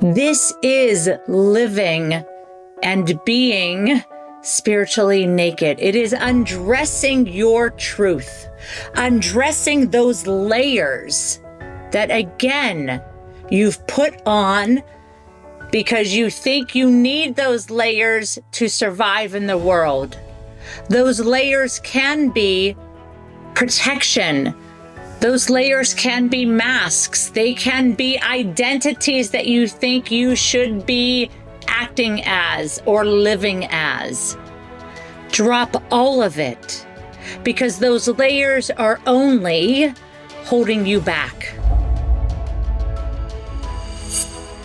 This is living and being spiritually naked. It is undressing your truth, undressing those layers that, again, you've put on because you think you need those layers to survive in the world. Those layers can be protection. Those layers can be masks. They can be identities that you think you should be acting as or living as. Drop all of it, because those layers are only holding you back.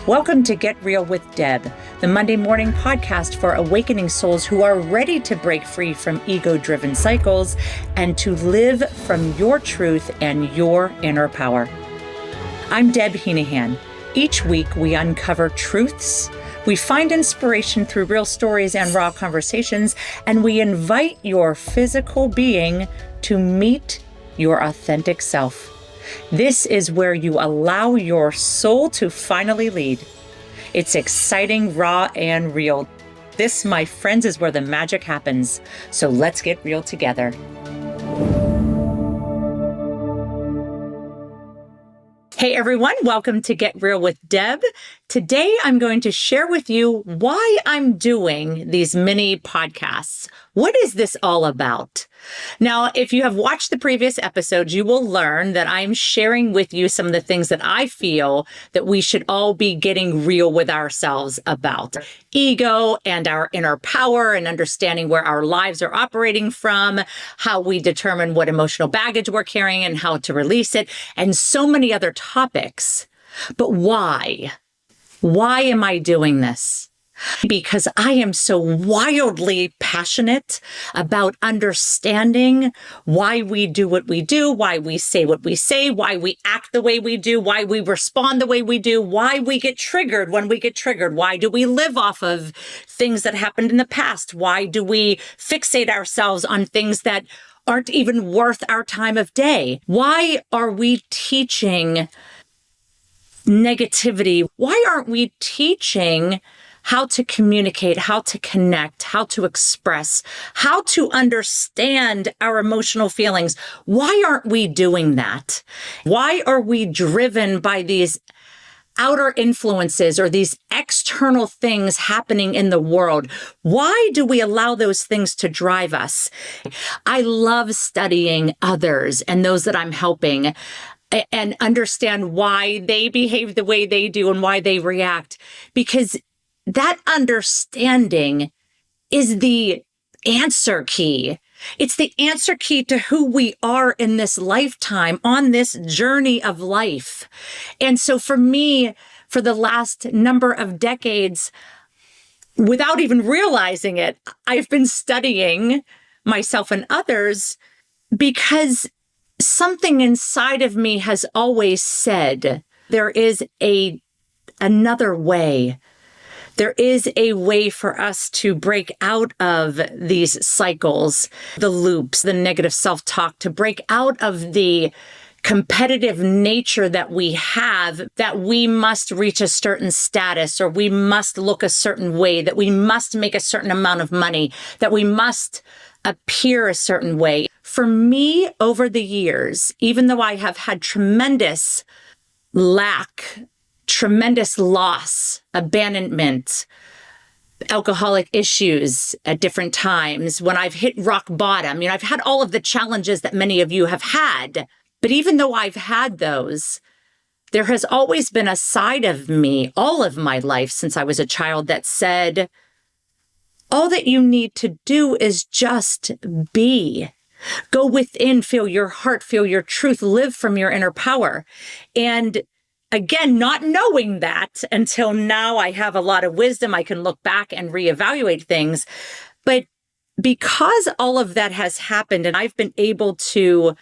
Welcome to Get Real with Deb, the Monday morning podcast for awakening souls who are ready to break free from ego-driven cycles and to live from your truth and your inner power. I'm Deb Heenahan. Each week we uncover truths, we find inspiration through real stories and raw conversations, and we invite your physical being to meet your authentic self. This is where you allow your soul to finally lead. It's exciting, raw, and real. This, my friends, is where the magic happens. So let's get real together. Hey everyone, welcome to Get Real with Deb. Today I'm going to share with you why I'm doing these mini podcasts. What is this all about? Now, if you have watched the previous episodes, you will learn that I'm sharing with you some of the things that I feel that we should all be getting real with ourselves about. Ego and our inner power and understanding where our lives are operating from, how we determine what emotional baggage we're carrying and how to release it, and so many other topics. But why? Why am I doing this? Because I am so wildly passionate about understanding why we do what we do, why we say what we say, why we act the way we do, why we respond the way we do, why we get triggered when we get triggered, why do we live off of things that happened in the past, why do we fixate ourselves on things that aren't even worth our time of day, why are we teaching negativity, why aren't we teaching how to communicate, how to connect, how to express, how to understand our emotional feelings. Why aren't we doing that? Why are we driven by these outer influences or these external things happening in the world? Why do we allow those things to drive us? I love studying others and those that I'm helping and understand why they behave the way they do and why they react, because that understanding is the answer key. It's the answer key to who we are in this lifetime, on this journey of life. And so for me, for the last number of decades, without even realizing it, I've been studying myself and others because something inside of me has always said there is another way. There is a way for us to break out of these cycles, the loops, the negative self-talk, to break out of the competitive nature that we have, that we must reach a certain status, or we must look a certain way, that we must make a certain amount of money, that we must appear a certain way. For me, over the years, even though I have had tremendous lack, tremendous loss, abandonment, alcoholic issues at different times, when I've hit rock bottom, I've had all of the challenges that many of you have had. But even though I've had those, there has always been a side of me, all of my life since I was a child, that said, all that you need to do is just be. Go within, feel your heart, feel your truth, live from your inner power. And again, not knowing that until now, I have a lot of wisdom. I can look back and reevaluate things. But because all of that has happened and I've been able to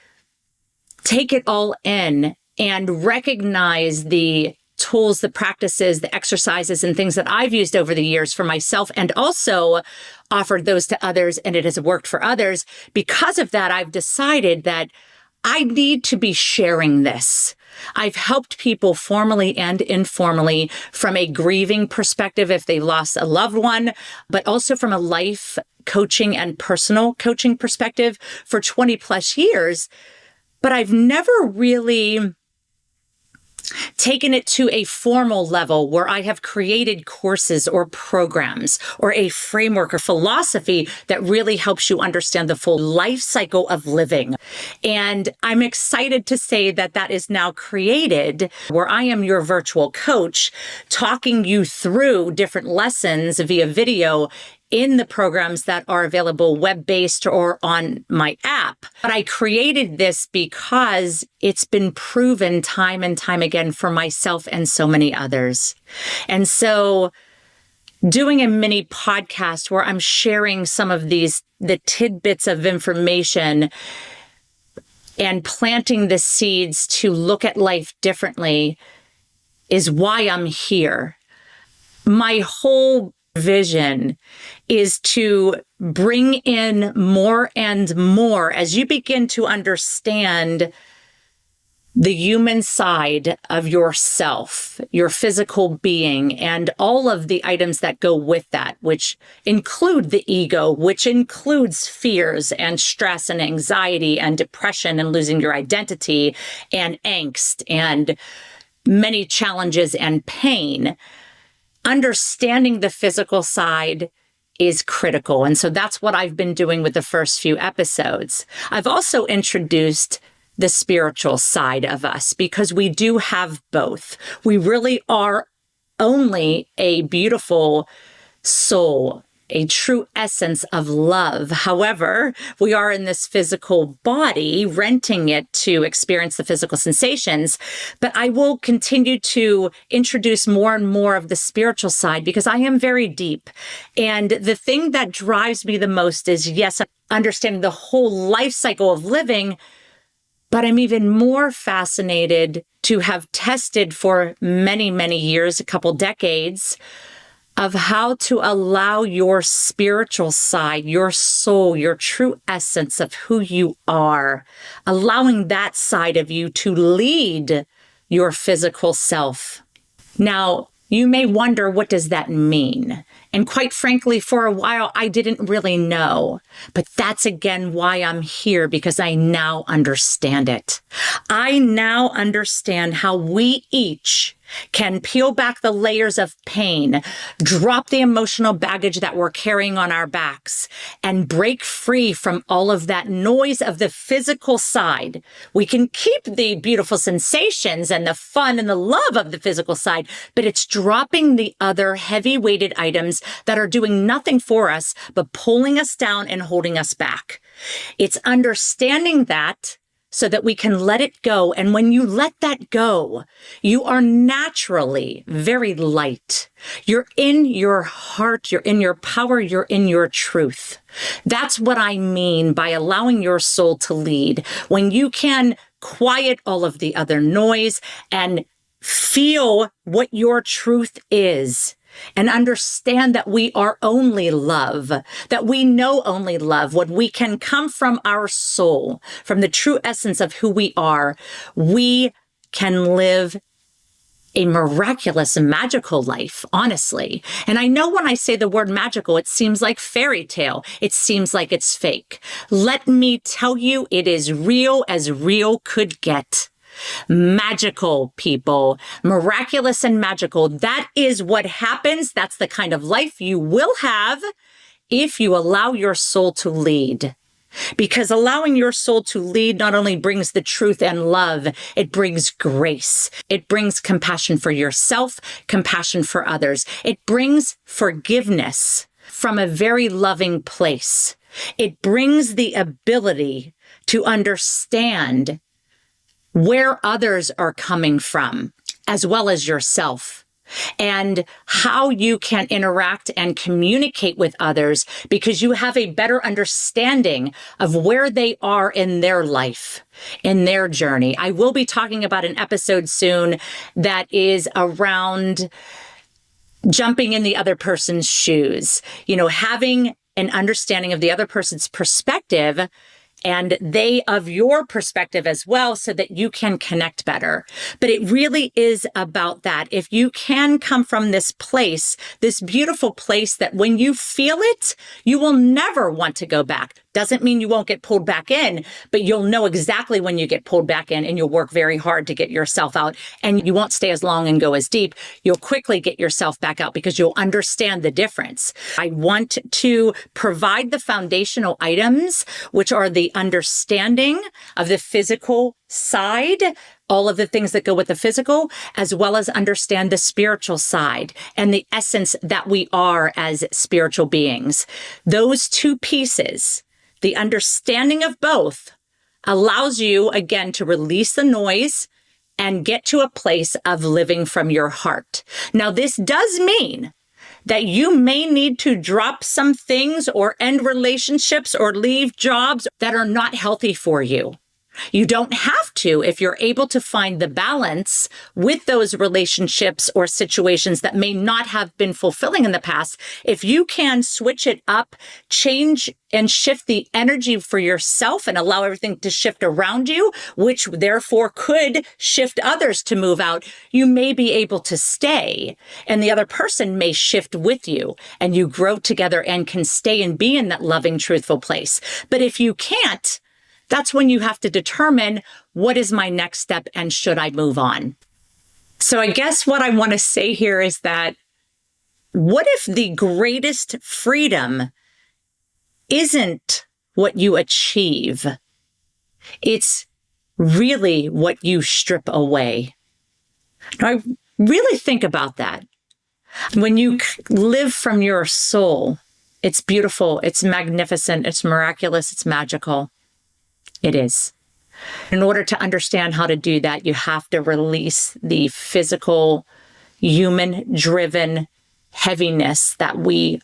take it all in and recognize the tools, the practices, the exercises, and things that I've used over the years for myself, and also offered those to others, and it has worked for others. Because of that, I've decided that I need to be sharing this. I've helped people formally and informally from a grieving perspective if they lost a loved one, but also from a life coaching and personal coaching perspective for 20 plus years. But I've never really taken it to a formal level where I have created courses or programs or a framework or philosophy that really helps you understand the full life cycle of living. And I'm excited to say that that is now created, where I am your virtual coach, talking you through different lessons via video in the programs that are available web-based or on my app. But I created this because it's been proven time and time again for myself and so many others. And so doing a mini podcast where I'm sharing some of the tidbits of information and planting the seeds to look at life differently is why I'm here. My whole vision is to bring in more and more as you begin to understand the human side of yourself, your physical being, and all of the items that go with that, which include the ego, which includes fears and stress and anxiety and depression and losing your identity and angst and many challenges and pain. Understanding the physical side is critical. And so that's what I've been doing with the first few episodes. I've also introduced the spiritual side of us because we do have both. We really are only a beautiful soul, a true essence of love. However, we are in this physical body, renting it to experience the physical sensations. But I will continue to introduce more and more of the spiritual side because I am very deep. And the thing that drives me the most is, yes, understanding the whole life cycle of living, but I'm even more fascinated to have tested for many, many years, a couple decades, of how to allow your spiritual side, your soul, your true essence of who you are, allowing that side of you to lead your physical self. Now, you may wonder, what does that mean? And quite frankly, for a while, I didn't really know. But that's again why I'm here, because I now understand it. I now understand how we each can peel back the layers of pain, drop the emotional baggage that we're carrying on our backs, and break free from all of that noise of the physical side. We can keep the beautiful sensations and the fun and the love of the physical side, but it's dropping the other heavy-weighted items that are doing nothing for us, but pulling us down and holding us back. It's understanding that so that we can let it go. And when you let that go, you are naturally very light. You're in your heart, you're in your power, you're in your truth. That's what I mean by allowing your soul to lead. When you can quiet all of the other noise and feel what your truth is, and understand that we are only love, that we know only love. When we can come from our soul, from the true essence of who we are, we can live a miraculous, magical life, honestly. And I know when I say the word magical, it seems like fairy tale. It seems like it's fake. Let me tell you, it is real as real could get. Magical, people, miraculous and magical. That is what happens. That's the kind of life you will have if you allow your soul to lead. Because allowing your soul to lead not only brings the truth and love, it brings grace. It brings compassion for yourself, compassion for others. It brings forgiveness from a very loving place. It brings the ability to understand where others are coming from, as well as yourself, and how you can interact and communicate with others because you have a better understanding of where they are in their life, in their journey. I will be talking about an episode soon that is around jumping in the other person's shoes, having an understanding of the other person's perspective and they of your perspective as well, so that you can connect better. But it really is about that. If you can come from this place, this beautiful place that when you feel it, you will never want to go back. Doesn't mean you won't get pulled back in, but you'll know exactly when you get pulled back in, and you'll work very hard to get yourself out, and you won't stay as long and go as deep. You'll quickly get yourself back out because you'll understand the difference. I want to provide the foundational items, which are the understanding of the physical side, all of the things that go with the physical, as well as understand the spiritual side and the essence that we are as spiritual beings. Those two pieces, the understanding of both, allows you, again, to release the noise and get to a place of living from your heart. Now, this does mean that you may need to drop some things or end relationships or leave jobs that are not healthy for you. You don't have to if you're able to find the balance with those relationships or situations that may not have been fulfilling in the past. If you can switch it up, change and shift the energy for yourself and allow everything to shift around you, which therefore could shift others to move out, you may be able to stay, and the other person may shift with you, and you grow together and can stay and be in that loving, truthful place. But if you can't, that's when you have to determine, what is my next step and should I move on? So I guess what I want to say here is that, what if the greatest freedom isn't what you achieve? It's really what you strip away. Now, I really think about that. When you live from your soul, it's beautiful, it's magnificent, it's miraculous, it's magical. It is. In order to understand how to do that, you have to release the physical, human-driven heaviness that we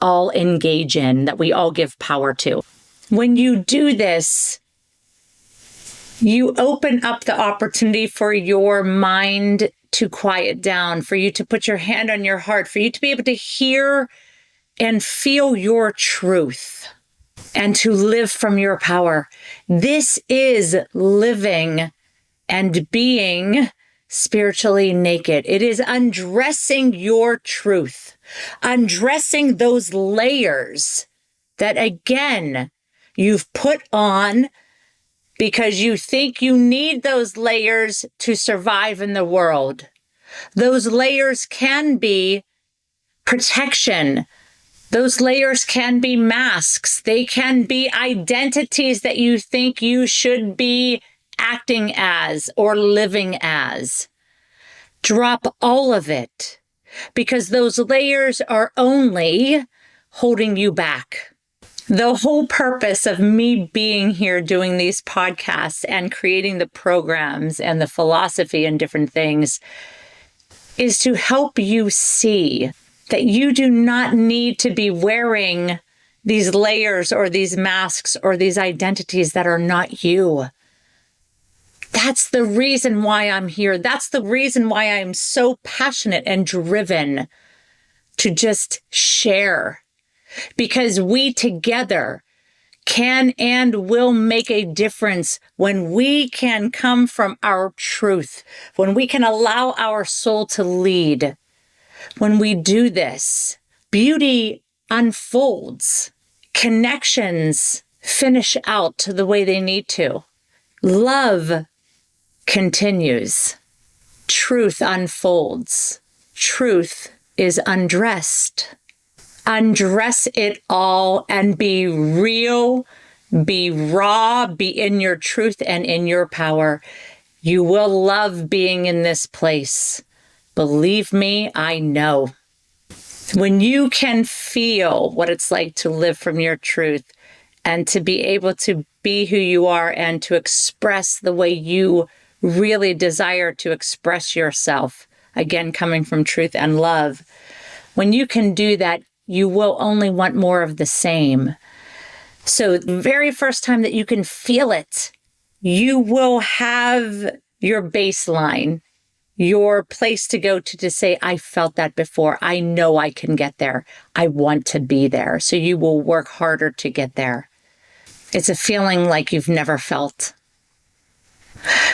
all engage in, that we all give power to. When you do this, you open up the opportunity for your mind to quiet down, for you to put your hand on your heart, for you to be able to hear and feel your truth, and to live from your power. This is living and being spiritually naked. It is undressing your truth, undressing those layers that, again, you've put on because you think you need those layers to survive in the world. Those layers can be protection. Those layers can be masks. They can be identities that you think you should be acting as or living as. Drop all of it, because those layers are only holding you back. The whole purpose of me being here doing these podcasts and creating the programs and the philosophy and different things is to help you see that you do not need to be wearing these layers or these masks or these identities that are not you. That's the reason why I'm here. That's the reason why I'm so passionate and driven to just share. Because we together can and will make a difference when we can come from our truth, when we can allow our soul to lead. When we do this, beauty unfolds. Connections finish out the way they need to. Love continues. Truth unfolds. Truth is undressed. Undress it all and be real, be raw, be in your truth and in your power. You will love being in this place. Believe me, I know. When you can feel what it's like to live from your truth and to be able to be who you are and to express the way you really desire to express yourself, again, coming from truth and love, when you can do that, you will only want more of the same. So the very first time that you can feel it, you will have your baseline, your place to go to say, I felt that before. I know I can get there. I want to be there. So you will work harder to get there. It's a feeling like you've never felt.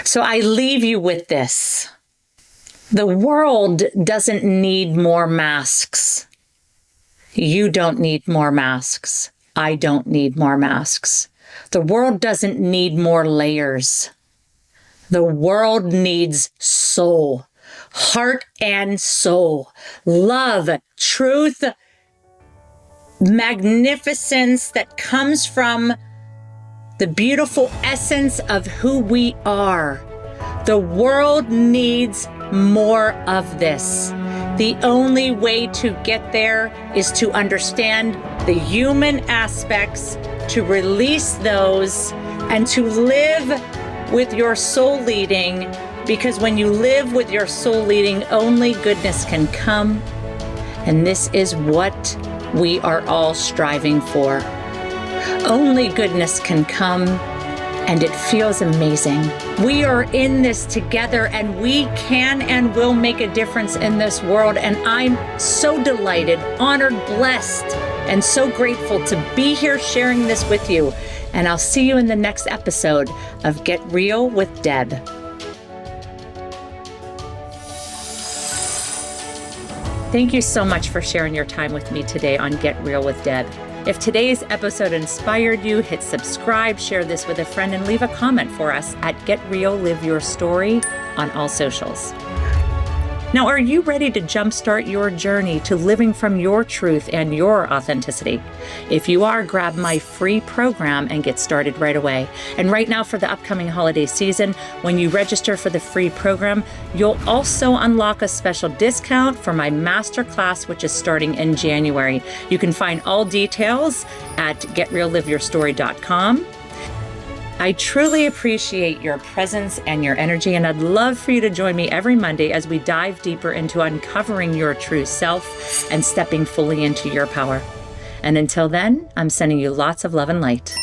So I leave you with this. The world doesn't need more masks. You don't need more masks. I don't need more masks. The world doesn't need more layers. The world needs soul, heart and soul, love, truth, magnificence that comes from the beautiful essence of who we are. The world needs more of this. The only way to get there is to understand the human aspects, to release those, and to live with your soul leading, because when you live with your soul leading, only goodness can come. And this is what we are all striving for. Only goodness can come, and it feels amazing. We are in this together, and we can and will make a difference in this world. And I'm so delighted, honored, blessed, and so grateful to be here sharing this with you. And I'll see you in the next episode of Get Real with Deb. Thank you so much for sharing your time with me today on Get Real with Deb. If today's episode inspired you, hit subscribe, share this with a friend, and leave a comment for us at Get Real Live Your Story on all socials. Now, are you ready to jumpstart your journey to living from your truth and your authenticity? If you are, grab my free program and get started right away. And right now, for the upcoming holiday season, when you register for the free program, you'll also unlock a special discount for my masterclass, which is starting in January. You can find all details at getrealliveyourstory.com. I truly appreciate your presence and your energy, and I'd love for you to join me every Monday as we dive deeper into uncovering your true self and stepping fully into your power. And until then, I'm sending you lots of love and light.